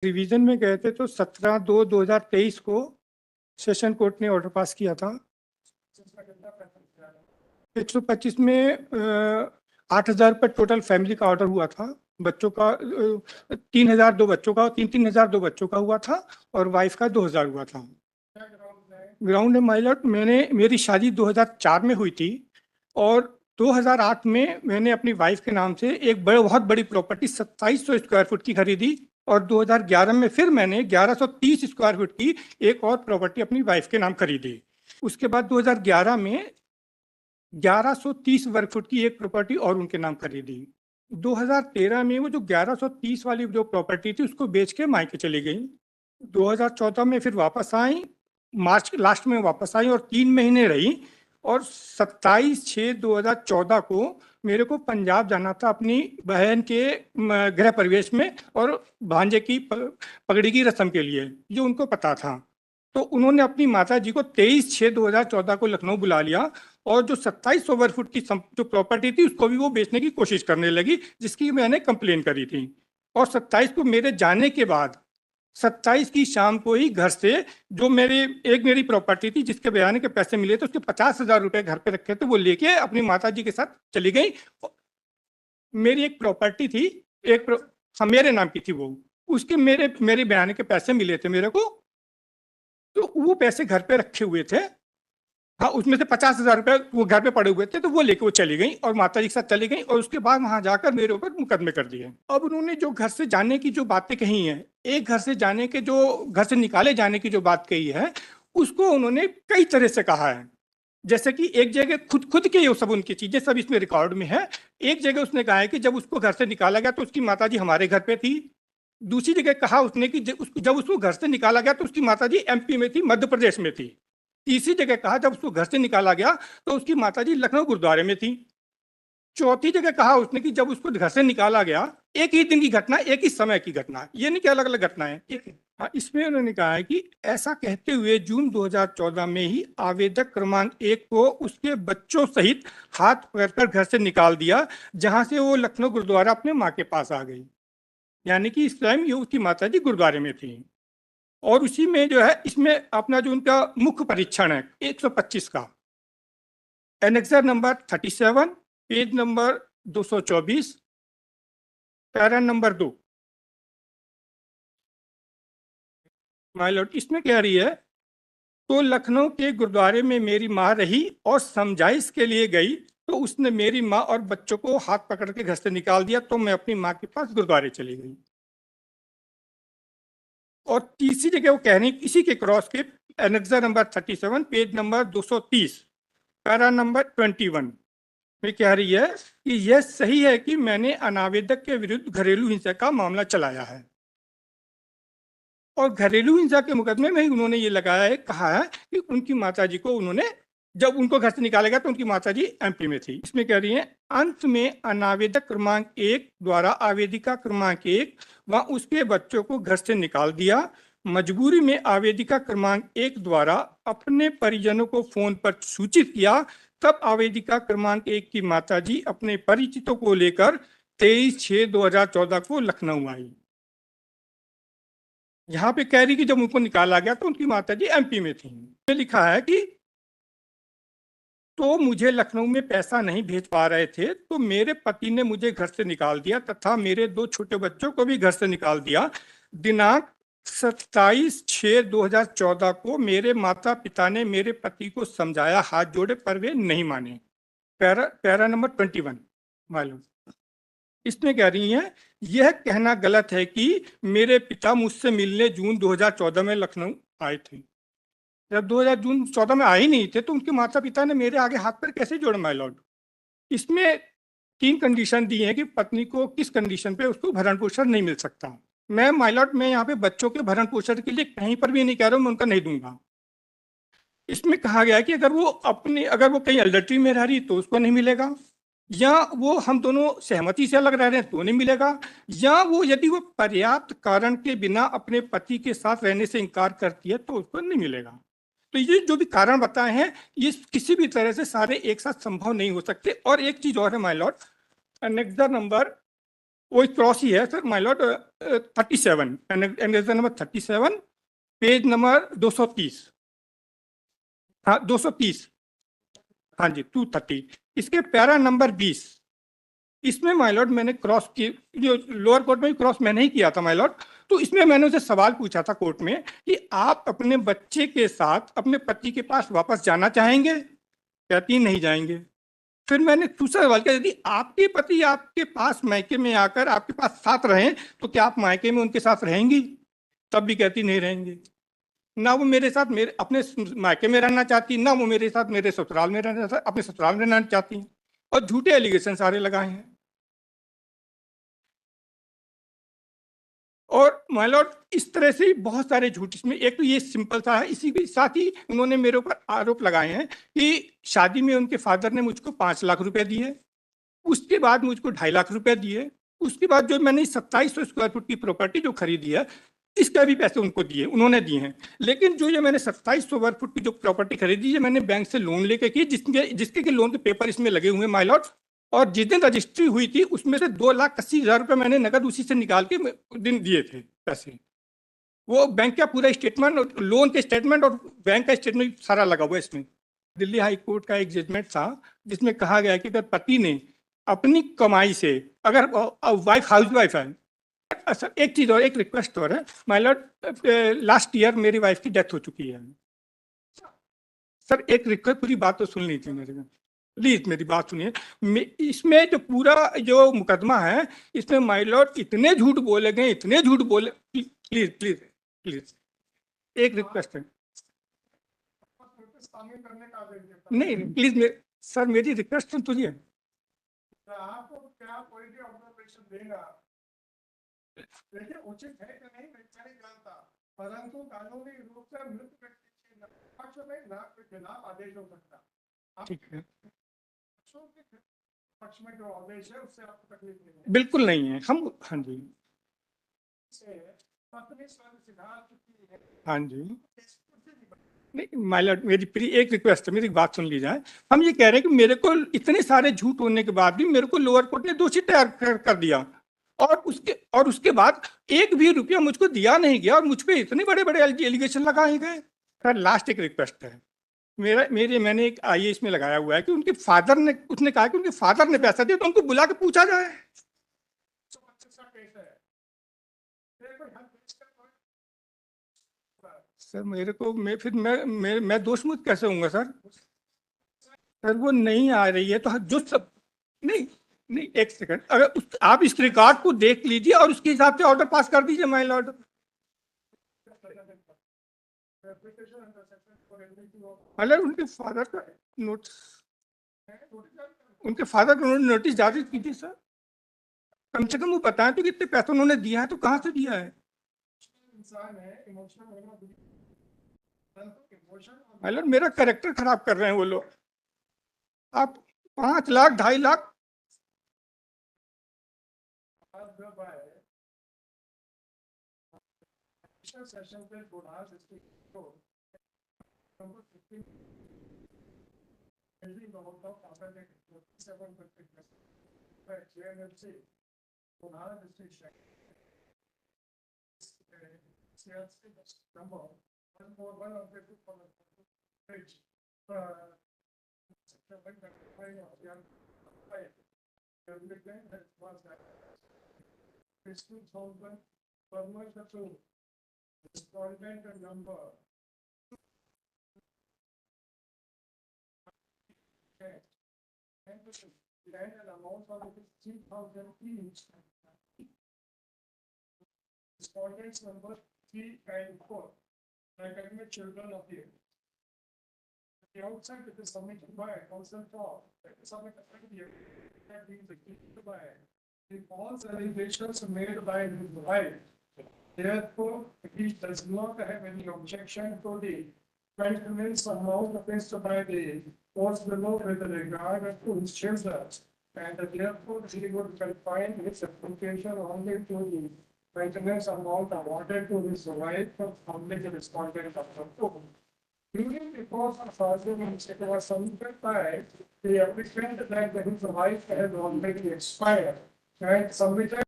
Revision में गए थे तो 17/2/2023 को सेशन कोर्ट ने ऑर्डर पास किया था। 125 में 8,000 रुपये टोटल फैमिली का ऑर्डर हुआ था। बच्चों का 3,000 दो बच्चों का, 3,000 दो बच्चों का हुआ था और वाइफ का 2,000 हुआ था। ग्राउंड है माइलॉट, मेरी शादी 2004 में हुई थी और 2008 में मैंने अपनी वाइफ के नाम से एक बहुत बड़ी प्रॉपर्टी 2700 स्क्वायर फुट की खरीदी और 2011 में फिर मैंने 1130 स्क्वायर फुट की एक और प्रॉपर्टी अपनी वाइफ के नाम खरीदी। उसके बाद 2011 में 1130 वर्ग फुट की एक प्रॉपर्टी और उनके नाम खरीदी। 2013 में वो जो 1130 वाली जो प्रॉपर्टी थी उसको बेच के मायके चली गई। 2014 में फिर वापस आई, मार्च लास्ट में वापस आई और 3 महीने रही और 27/6/2014 को मेरे को पंजाब जाना था अपनी बहन के गृह प्रवेश में और भांजे की पगड़ी की रस्म के लिए, जो उनको पता था। तो उन्होंने अपनी माता जी को 23/6/2014 को लखनऊ बुला लिया और जो 2700 वर्ग फुट की जो प्रॉपर्टी थी उसको भी वो बेचने की कोशिश करने लगी, जिसकी मैंने कंप्लेन करी थी। और 27 को मेरे जाने के बाद 27 की शाम को ही घर से जो मेरी प्रॉपर्टी थी जिसके बयाने के पैसे मिले थे उसके 50,000 रुपए घर पे रखे थे, वो लेके अपनी माता जी के साथ चली गई। मेरी एक प्रॉपर्टी थी, हाँ मेरे नाम की थी वो, उसके मेरे बयाने के पैसे मिले थे मेरे को, तो वो पैसे घर पे रखे हुए थे। हाँ, उसमें से 50,000 रुपए वो घर पे पड़े हुए थे तो वो लेके वो चली गई और माता जी के साथ चली गई और उसके बाद वहां जाकर मेरे ऊपर मुकदमे कर दिए। अब उन्होंने जो घर से जाने की जो बातें कही हैं, एक घर से जाने के जो घर से निकाले जाने की जो बात कही है उसको उन्होंने कई तरह से कहा है। जैसे कि एक जगह खुद खुद के ये सब उनकी चीजें सब इसमें रिकॉर्ड में है। एक जगह उसने कहा है कि जब उसको घर से निकाला गया तो उसकी माताजी हमारे घर पे थी। दूसरी जगह कहा उसने कि जब उसको घर से निकाला गया तो उसकी माताजी एमपी में थी, मध्य प्रदेश में थी। तीसरी जगह कहा जब उसको घर से निकाला गया तो उसकी माताजी लखनऊ गुरुद्वारे में थी। चौथी जगह कहा उसने कि जब उसको घर से निकाला गया, एक ही दिन की घटना, एक ही समय की घटना, ये नहीं कि अलग अलग घटनाएं। हाँ, इसमें उन्होंने कहा है कि ऐसा कहते हुए जून 2014 में ही आवेदक क्रमांक 1 को उसके बच्चों सहित हाथ पकड़कर घर से निकाल दिया, जहां से वो लखनऊ गुरुद्वारा अपने माँ के पास आ गई। यानी कि इस टाइम ये उसकी माता जी गुरुद्वारे में थी। और उसी में जो है इसमें अपना जो उनका मुख्य परीक्षण है 125 का, annexure number 37, page number 224, para number 2। My Lord, इसमें कह रही है तो लखनऊ के गुरुद्वारे में मेरी माँ रही और समझाइश के लिए गई तो उसने मेरी माँ और बच्चों को हाथ पकड़ के घर से निकाल दिया तो मैं अपनी माँ के पास गुरुद्वारे चली गई। और तीसरी जगह वो कह रही इसी के क्रॉस के annexure number 37, page number 230, para number 21 में कह रही है कि यह सही है कि मैंने अनावेदक के विरुद्ध घरेलू हिंसा का मामला चलाया है। और घरेलू हिंसा के मुकदमे में ही उन्होंने ये लगाया है, कहा है कि उनकी माताजी को उन्होंने जब उनको घर से निकाला गया तो उनकी माताजी एमपी में थी। इसमें कह रही है अंत में अनावेदक क्रमांक 1 द्वारा आवेदिका क्रमांक 1 व उसके बच्चों को घर से निकाल दिया। मजबूरी में आवेदिका क्रमांक 1 द्वारा अपने परिजनों को फोन पर सूचित किया, तब आवेदिका क्रमांक 1 की माताजी अपने परिचितों को लेकर 23/6/2014 को लखनऊ आई। यहाँ पे कह रही कि जब उनको निकाला गया तो उनकी माताजी एमपी में थी। लिखा है कि तो मुझे लखनऊ में पैसा नहीं भेज पा रहे थे तो मेरे पति ने मुझे घर से निकाल दिया तथा मेरे 2 छोटे बच्चों को भी घर से निकाल दिया। दिनांक 27/6/2014 को मेरे माता पिता ने मेरे पति को समझाया, हाथ जोड़े, पर वे नहीं माने। पैरा नंबर 21 मालूम। इसमें कह रही हैं यह कहना गलत है कि मेरे पिता मुझसे मिलने जून 2014 में लखनऊ आए थे। जब 2014 में आए ही नहीं थे तो उनके माता पिता ने मेरे आगे हाथ पर कैसे जोड़े माय लॉर्ड। इसमें 3 कंडीशन दी हैं कि पत्नी को किस कंडीशन पे उसको भरण पोषण नहीं मिल सकता। मैं माय लॉर्ड, मैं यहाँ पे बच्चों के भरण पोषण के लिए कहीं पर भी नहीं कह रहा हूँ मैं उनका नहीं दूंगा। इसमें कहा गया है कि अगर वो कहीं अडल्ट्री में रह रही तो उसको नहीं मिलेगा, या वो हम दोनों सहमति से अलग रह रहे हैं तो नहीं मिलेगा, या वो यदि वो पर्याप्त कारण के बिना अपने पति के साथ रहने से इनकार करती है तो उसको नहीं मिलेगा। तो ये जो भी कारण बताए हैं ये किसी भी तरह से सारे एक साथ संभव नहीं हो सकते। और एक चीज और है माय लॉर्ड, एनेक्सर नंबर वो क्रॉस ही है सर माय लॉर्ड, 37, एनेक्डोटा नंबर 37, पेज नंबर 230। हाँ 230। हाँ जी 230। इसके पैरा नंबर 20, इसमें माय लॉर्ड मैंने क्रॉस की, जो लोअर कोर्ट में क्रॉस मैंने ही किया था माय लॉर्ड। तो इसमें मैंने उसे सवाल पूछा था कोर्ट में कि आप अपने बच्चे के साथ अपने पति के पास वापस जाना चाहेंगे? कहती नहीं जाएंगे। फिर मैंने दूसरा सवाल किया, यदि आपके पति आपके पास मायके में आकर आपके पास साथ रहें तो क्या आप मायके में उनके साथ रहेंगी? तब भी कहती नहीं रहेंगे। ना वो मेरे साथ मेरे अपने मायके में रहना चाहती, ना वो मेरे साथ मेरे ससुराल में रहना, अपने ससुराल में रहना चाहती। और झूठे एलिगेशन सारे लगाए हैं। और माय लॉर्ड इस तरह से बहुत सारे झूठ, इसमें एक तो ये सिंपल सा है, इसी के साथ ही उन्होंने मेरे ऊपर आरोप लगाए हैं कि शादी में उनके फादर ने मुझको 5 लाख रुपए दिए, उसके बाद मुझको 2.5 लाख रुपए दिए, उसके बाद जो मैंने 2700 स्क्वायर फुट की प्रॉपर्टी जो खरीदी है इसका भी पैसे उनको दिए, उन्होंने दिए हैं। लेकिन जो ये मैंने 2700 स्क्वायर फुट की जो प्रॉपर्टी खरीदी है मैंने बैंक से लोन लेके की, जिसके लोन के पेपर इसमें लगे हुए माय लॉर्ड। और जिस दिन रजिस्ट्री हुई थी उसमें से 2,80,000 रुपए मैंने नकद उसी से निकाल के दिन दिए थे पैसे। वो बैंक का पूरा स्टेटमेंट, लोन के स्टेटमेंट और बैंक का स्टेटमेंट सारा लगा हुआ है इसमें। दिल्ली हाई कोर्ट का एक जजमेंट था जिसमें कहा गया कि अगर पति ने अपनी कमाई से, अगर वाइफ हाउस वाइफ है, सर एक चीज और, एक रिक्वेस्ट और है माय लॉर्ड, लास्ट ईयर मेरी वाइफ की डेथ हो चुकी है। सर एक रिक्वेस्ट, पूरी बात तो सुन लीजिए मेरे को, प्लीज मेरी बात सुनिए। इसमें जो पूरा जो मुकदमा है इसमें माय लॉर्ड इतने झूठ बोले गए, इतने झूठ बोले, प्लीज प्लीज प्लीज एक रिक्वेस्ट है। नहीं प्लीज सर मेरी रिक्वेस्ट सुन तुझे। आपको क्या पॉजिटिव ऑब्जर्वेशन देगा, देखिए उचित है कि नहीं मैं नहीं जानता, परंतु कानूनी रूप से मृत व्यक्ति के पक्ष में ना के खिलाफ आदेश हो सकता। ठीक है, पक्ष में जो आदेश है उससे आपको तकलीफ नहीं है? बिल्कुल नहीं है हम। हाँ जी हाँ जी। नहीं माय लॉर्ड मेरी एक रिक्वेस्ट है, मेरी बात सुन ली जाए। हम ये कह रहे हैं कि मेरे को इतने सारे झूठ होने के बाद भी मेरे को लोअर कोर्ट ने दोषी तैयार कर दिया, और उसके बाद एक भी रुपया मुझको दिया नहीं गया और मुझ पे इतने बड़े बड़े एलिगेशन लगाए गए। सर लास्ट एक रिक्वेस्ट है मैंने एक आईएएस में लगाया हुआ है कि उनके फादर ने, उसने कहा कि उनके फादर ने पैसा दिया तो उनको बुला के पूछा जाए। सर मेरे को मैं दोष मुक्त कैसे होऊंगा सर? सर वो नहीं आ रही है तो जो सब, नहीं नहीं एक सेकंड, अगर आप इस रिकॉर्ड को देख लीजिए और उसके हिसाब से ऑर्डर पास कर दीजिए माय लॉर्ड। मतलब उनके फादर का नोटिस, उनके फादर को उन्होंने नोटिस जारी कीजिए सर, कम से कम वो बताएं तो कितने पैसे उन्होंने दिया है, तो कहाँ से दिया है। मतलब मेरा कैरेक्टर खराब कर रहे हैं वो लोग। आप 5 lakh 2.5 lakh Respondents number 3 and 4, academic children of the outside it is submitted by council for submitted by the false allegations made by his wife. Therefore, he does not have any objection to the maintenance amount faced by the courts below with regard to his children, and therefore he would confine his application only to the maintenance amount awarded to his wife for public respondent of the court. During the course of arguments, it was submitted by the applicant that his wife had already expired and submitted